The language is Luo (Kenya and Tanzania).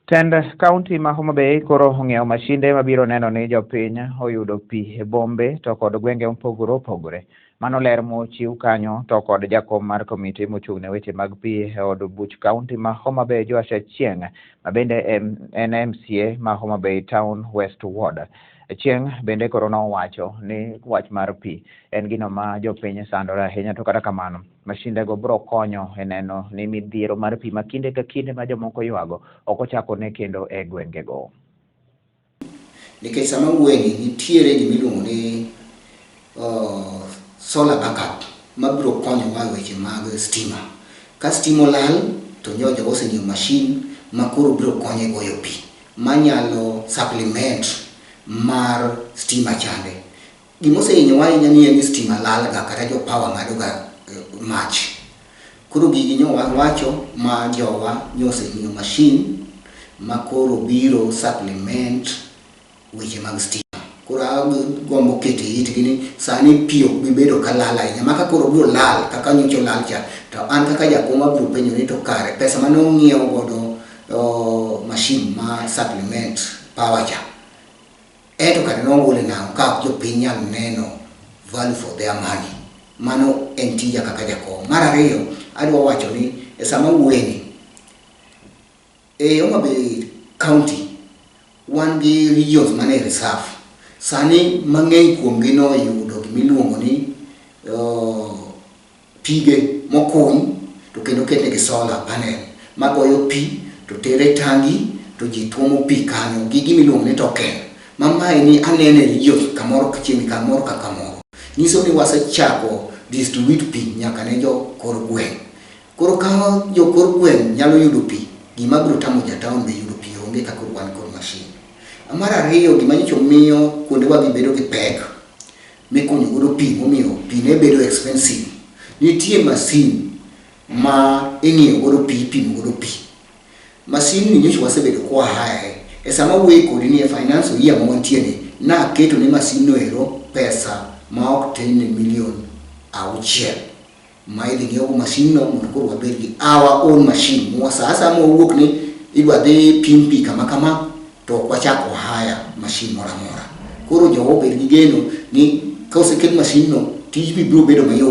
Tend kaunti ma Homa Bay koro ong'iewo mashinde mabiro neno ni jopiny oyudo pi e bombe to kod gwenge mopogore opogore. Mano ler mochiw kanyo to kod jakom mar komiti mochung' ne weche mag pi e od buch kaunti ma Homa Bay Joash Achieng', ma bende en MCA ma Homa Bay Town West Ward. Achieng' bende koro nowacho ni wach mar pi en gino ma jopiny sandore ahinya, to kata kamano mashinde go biro konyo e neno ni midhiero mar pi ma kinde ka kinde ma jomoko ywago ok ochako ne kendo e gwenge go. Nikech sama gwenge nitiere gimiluongo ni solar backup mabiro konyo wa weche mag stima. Ka stima olal to jogo osenyiewo mashin ma koro biro konyo e goyo pi manyalo supplement mar stima chande. Gima osehinyowa ahinya ni en ni stima lal ga kata jo power ng'ado ga mach. Koro gigi wacho ma jowa osenyiewo mashin ma koro biro supplement weche mag stima. Koro gombo kete itgi ni sani pi ok bibedo ka lal ahinya, maka koro biro lal kaka nyocha olal cha, to an kaka jakom abiro penjo ni to kare pesa mane ong'iewo godo mashin ma supplement power cha eto kata nong'ole nang'o ka jopiny nyalo neno value for their money. Mano en tija kaka jakom. Mar ariyo, adwa wacho ni e sama wuoyeni e Homa Bay County wan gi regions mane reserve. Sani mang'eny kuomgi noyudo gimiluongo ni pige mokuny to kendo ketnegi solar panel magoyo pi to tere tangi to ji tuomo pi kanyo gi gimiluongo ni token. Mamae ni anene regions kamoro kachieng' kamoro ka kamoro. Nyiso ni wasechako distribute pi nyaka ne jo kor gweng'. Koro ka jo kor gweng' nyalo yudo pi, gima biro tamo jatown be yudo pi onge ka koro wan kod mashin. Mar ariyo, gima nyicho miyo kuondewa bedo gi pek mikunyo godo pi, momiyo pi ne bedo expensive. Nitie masin ma ing'iyo godo pi, ipimo godo pi. Masin ni nyicho wasebedo kwa hae. E sama wuoyo kodi ni e finance year ma wantiere na keto ne masin no ero pesa ma ok tin ne milion 6 ma idhi ng'iewo masin no mondo koro wabed gi our own machine. Sa mowuok ni idwa dhi pim pi kama kama to wachako haya mashin moro amora. Koro jowo bed gi geno ni ka oseket mashin no tij biro bedo mayot.